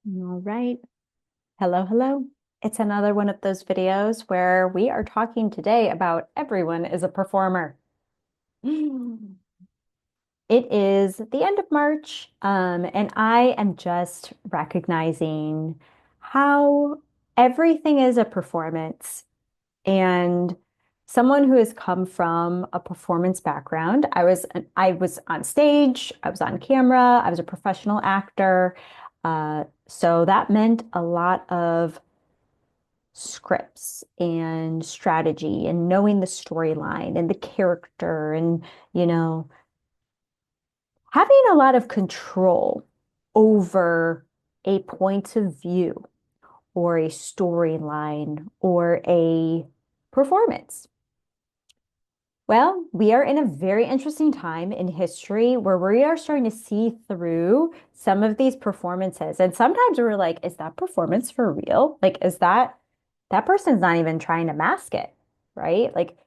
All right. Hello, hello. It's another one of those videos where we are talking today about everyone is a performer. It is the end of March, and I am just recognizing how everything is a performance. And someone who has come from a performance background, I was on stage, I was on camera, I was a professional actor. So that meant a lot of scripts and strategy and knowing the storyline and the character and, you know, having a lot of control over a point of view or a storyline or a performance. Well, we are in a very interesting time in history where we are starting to see through some of these performances. And sometimes we're like, is that performance for real? Like, is that person's not even trying to mask it, right? Like,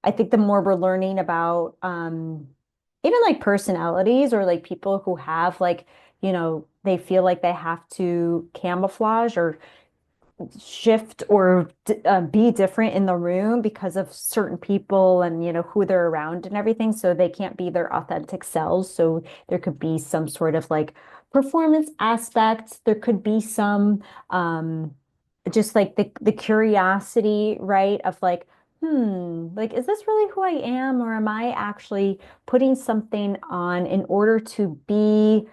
I think the more we're learning about even like personalities or like people who have like, they feel like they have to camouflage or shift or be different in the room because of certain people and who they're around and everything, so they can't be their authentic selves. So there could be some sort of like performance aspects. There could be some just like the curiosity, right, of like, like, is this really who I am, or am I actually putting something on in order to be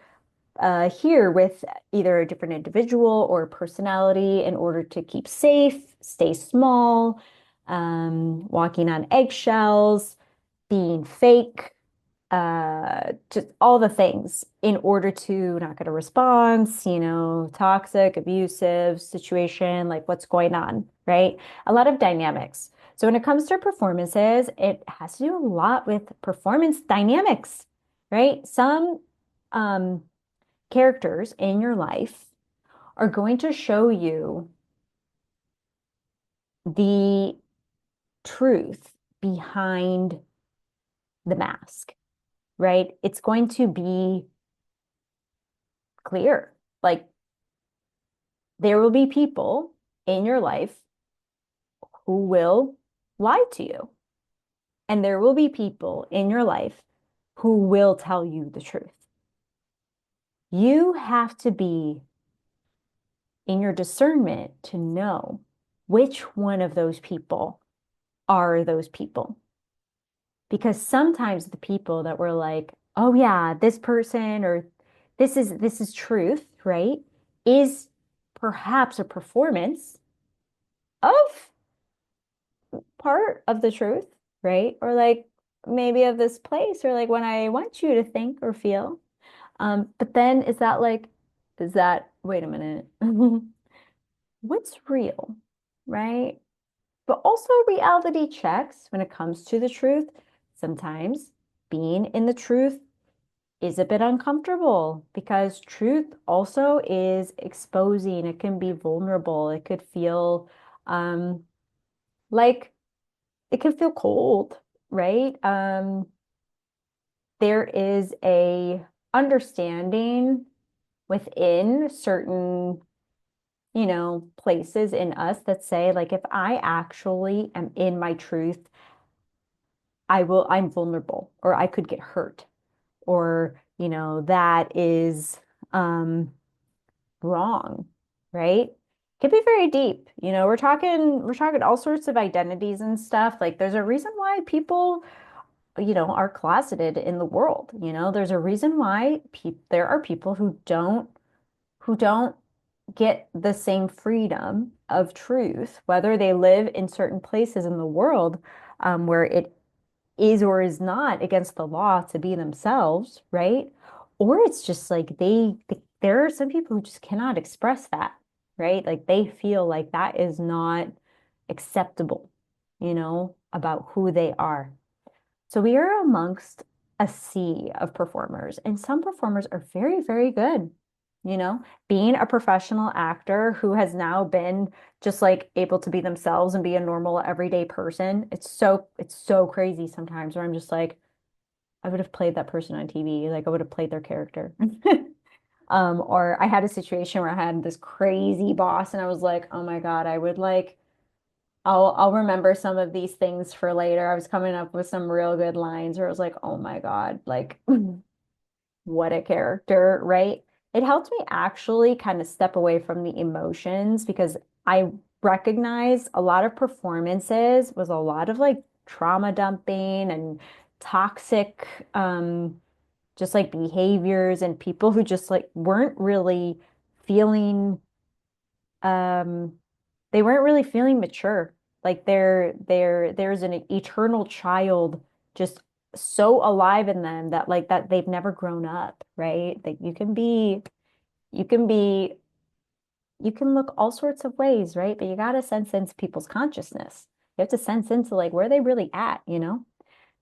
here with either a different individual or personality in order to keep safe, stay small, walking on eggshells, being fake, just all the things in order to not get a response, toxic, abusive situation, like what's going on, right? A lot of dynamics. So when it comes to performances, it has to do a lot with performance dynamics, right? Some um, characters in your life are going to show you the truth behind the mask, right? It's going to be clear. Like, there will be people in your life who will lie to you, and there will be people in your life who will tell you the truth. You have to be in your discernment to know which one of those people are those people. Because sometimes the people that were like, oh yeah, this person or this is truth, right? Is perhaps a performance of part of the truth, right? Or like maybe of this place or like when I want you to think or feel. But then is that, wait a minute, what's real, right? But also reality checks when it comes to the truth. Sometimes being in the truth is a bit uncomfortable because truth also is exposing. It can be vulnerable. It could feel um, like it can feel cold, right? There is a understanding within certain, places in us that say, like, if I actually am in my truth, I'm vulnerable or I could get hurt or, that is wrong, right? Can be very deep. We're talking all sorts of identities and stuff. Like there's a reason why people, are closeted in the world. There's a reason why pe there are people who don't get the same freedom of truth, whether they live in certain places in the world where it is or is not against the law to be themselves, right? Or it's just like there are some people who just cannot express that, right? Like they feel like that is not acceptable, about who they are. So we are amongst a sea of performers, and some performers are very, very good. Being a professional actor who has now been just like able to be themselves and be a normal everyday person, it's so crazy sometimes where I'm just like, I would have played that person on TV, like I would have played their character. Or I had a situation where I had this crazy boss and I was like, oh my God, I would like I'll remember some of these things for later. I was coming up with some real good lines where I was like, oh my God, like what a character, right? It helped me actually kind of step away from the emotions because I recognized a lot of performances was a lot of like trauma dumping and toxic just like behaviors and people who just like weren't really feeling um they weren't really feeling mature. Like there's an eternal child just so alive in them that like that they've never grown up, right? That you can be you can look all sorts of ways, right? But you got to sense into people's consciousness. You have to sense into like where they really at, you know?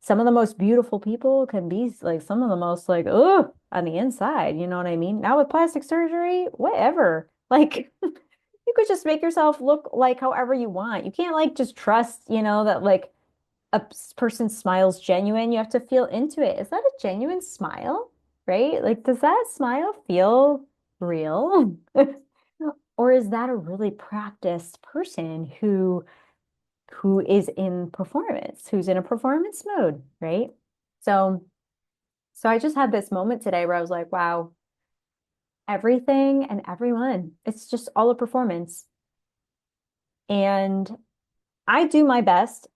Some of the most beautiful people can be like some of the most like, ugh, on the inside, you know what I mean? Now with plastic surgery, whatever. Like you could just make yourself look like however you want. You can't like just trust, you know, that like person smiles genuine. You have to feel into it. Is that a genuine smile? Right? Like, does that smile feel real? Or is that a really practiced person who is in performance, who's in a performance mode, right? So so I just had this moment today where I was like, wow, everything and everyone, it's just all a performance. And I do my best.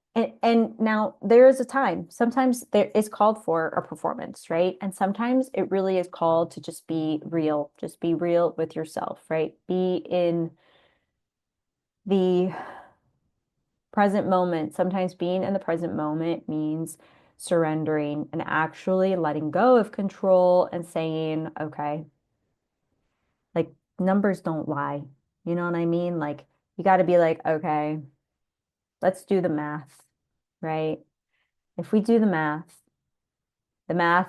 And now there is a time. Sometimes there is called for a performance, right? And sometimes it really is called to just be real. Just be real with yourself, right? Be in the present moment. Sometimes being in the present moment means surrendering and actually letting go of control and saying, okay, like numbers don't lie. You know what I mean? Like you got to be like, okay, let's do the math, right? If we do the math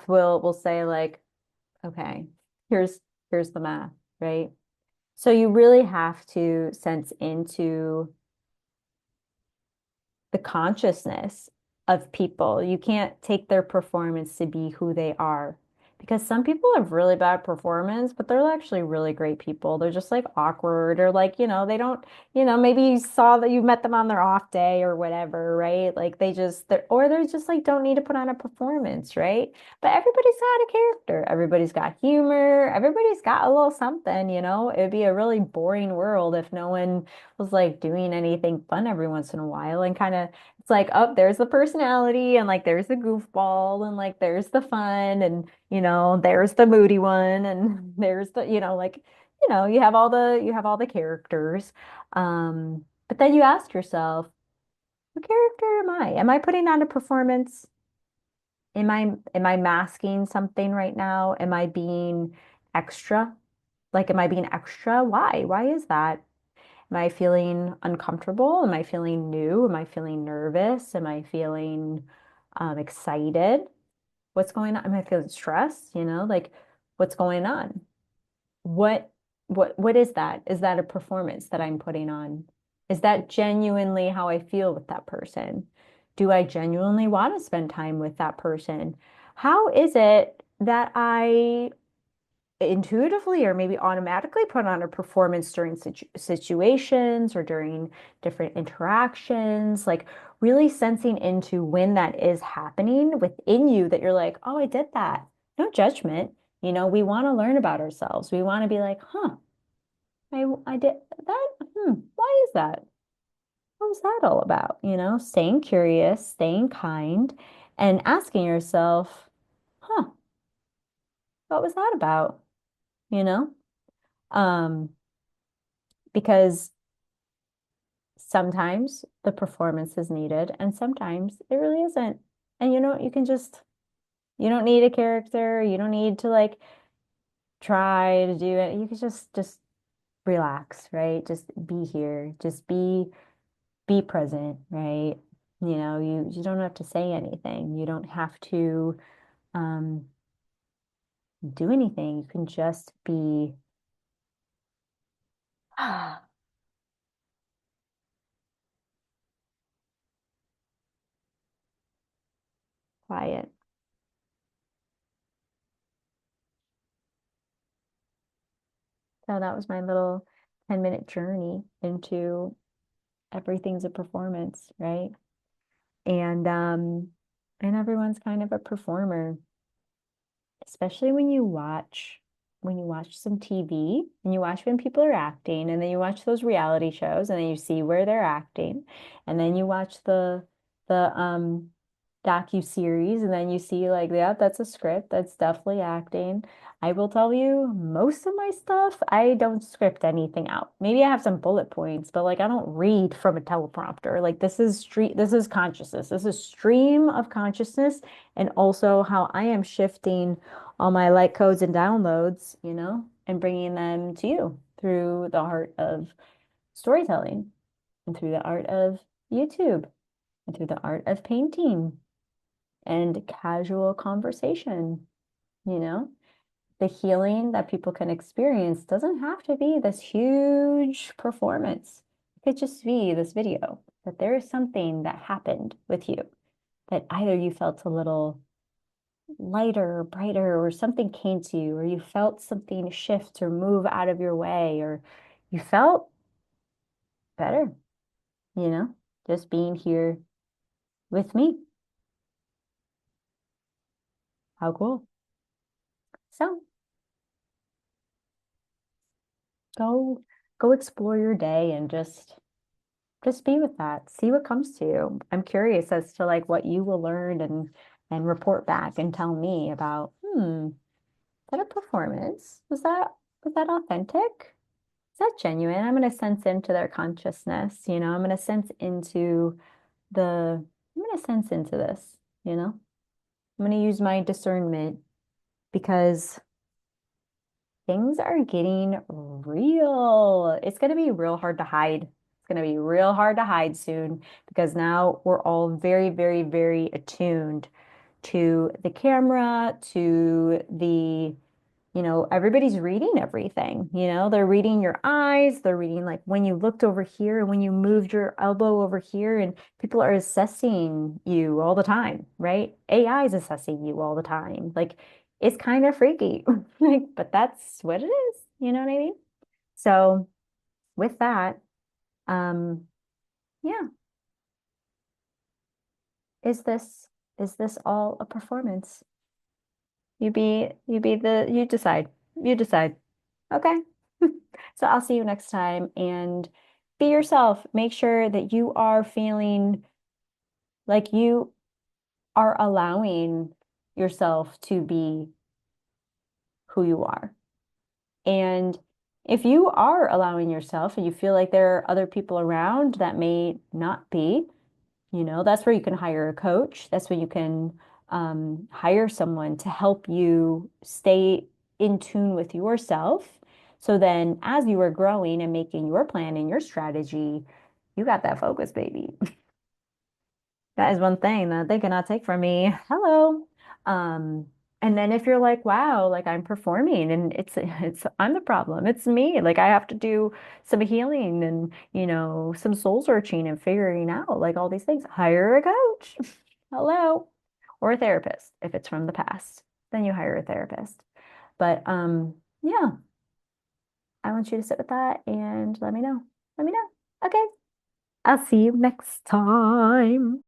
will say like, okay, here's here's the math, right? So you really have to sense into the consciousness of people. You can't take their performance to be who they are. Because some people have really bad performance, but they're actually really great people. They're just like awkward or like, you know, they don't, you know, maybe you saw that you met them on their off day or whatever, right? Like they just, or they're just like don't need to put on a performance, right? But everybody's got a character. Everybody's got humor. Everybody's got a little something, you know? It would be a really boring world if no one was like doing anything fun every once in a while and kind of it's like, oh, there's the personality and like there's the goofball and like there's the fun and you know, there's the moody one and there's the, you know, like, you know, you have all the characters. But then you ask yourself, what character am I? Am I putting on a performance? Am I masking something right now? Am I being extra? Like, am I being extra? Why? Why is that? Am I feeling uncomfortable? Am I feeling new? Am I feeling nervous? Am I feeling excited? What's going on? Am I feeling stressed? You know, like what's going on? What what is that? Is that a performance that I'm putting on? Is that genuinely how I feel with that person? Do I genuinely want to spend time with that person? How is it that I intuitively or maybe automatically put on a performance during situations or during different interactions, like really sensing into when that is happening within you that you're like, oh, I did that. No judgment. You know, we want to learn about ourselves. We want to be like, huh, I did that. Why is that? What was that all about? You know, staying curious, staying kind, and asking yourself, huh, what was that about? You know? Um, because sometimes the performance is needed and sometimes it really isn't. And you know, you can just, you don't need a character. You don't need to like try to do it. You can just relax, right? Just be here. Just be present, right? You know, you don't have to say anything. You don't have to um do anything. You can just be quiet. So that was my little 10-minute journey into everything's a performance, right? And and everyone's kind of a performer, especially when you watch some TV and you watch when people are acting and then you watch those reality shows and then you see where they're acting and then you watch the docu-series and then you see like, yeah, that's a script, that's definitely acting. I will tell you, most of my stuff, I don't script anything out. Maybe I have some bullet points, but like I don't read from a teleprompter. Like this is consciousness. This is stream of consciousness and also how I am shifting all my light codes and downloads, and bringing them to you through the art of storytelling and through the art of YouTube and through the art of painting and casual conversation, you know? The healing that people can experience doesn't have to be this huge performance. It could just be this video that there is something that happened with you that either you felt a little lighter or brighter, or something came to you, or you felt something shift or move out of your way, or you felt better, you know, just being here with me. How cool. So go go explore your day and just be with that. See what comes to you. I'm curious as to like what you will learn and report back and tell me about, is that a performance? Was that authentic? Is that genuine? I'm going to sense into their consciousness, I'm going to sense into I'm going to sense into this, you know? I'm going to use my discernment because things are getting real. It's going to be real hard to hide. It's going to be real hard to hide soon because now we're all very, very, very attuned to the camera, to everybody's reading everything. They're reading your eyes, they're reading like when you looked over here and when you moved your elbow over here, and people are assessing you all the time, right? AI is assessing you all the time. Like it's kind of freaky. Like, but that's what it is. You know what I mean? So with that, um, yeah, is this is this all a performance? You decide. You decide. Okay. So I'll see you next time and be yourself. Make sure that you are feeling like you are allowing yourself to be who you are. And if you are allowing yourself and you feel like there are other people around that may not be, that's where you can hire a coach. That's when you can hire someone to help you stay in tune with yourself. So then, as you are growing and making your plan and your strategy, you got that focus, baby. That is one thing that they cannot take from me. Hello. Um, and then if you're like, wow, like I'm performing and it's I'm the problem. It's me. Like I have to do some healing and, some soul searching and figuring out like all these things. Hire a coach. Hello. Or a therapist if it's from the past. Then you hire a therapist. But yeah, I want you to sit with that and let me know. Let me know. Okay. I'll see you next time.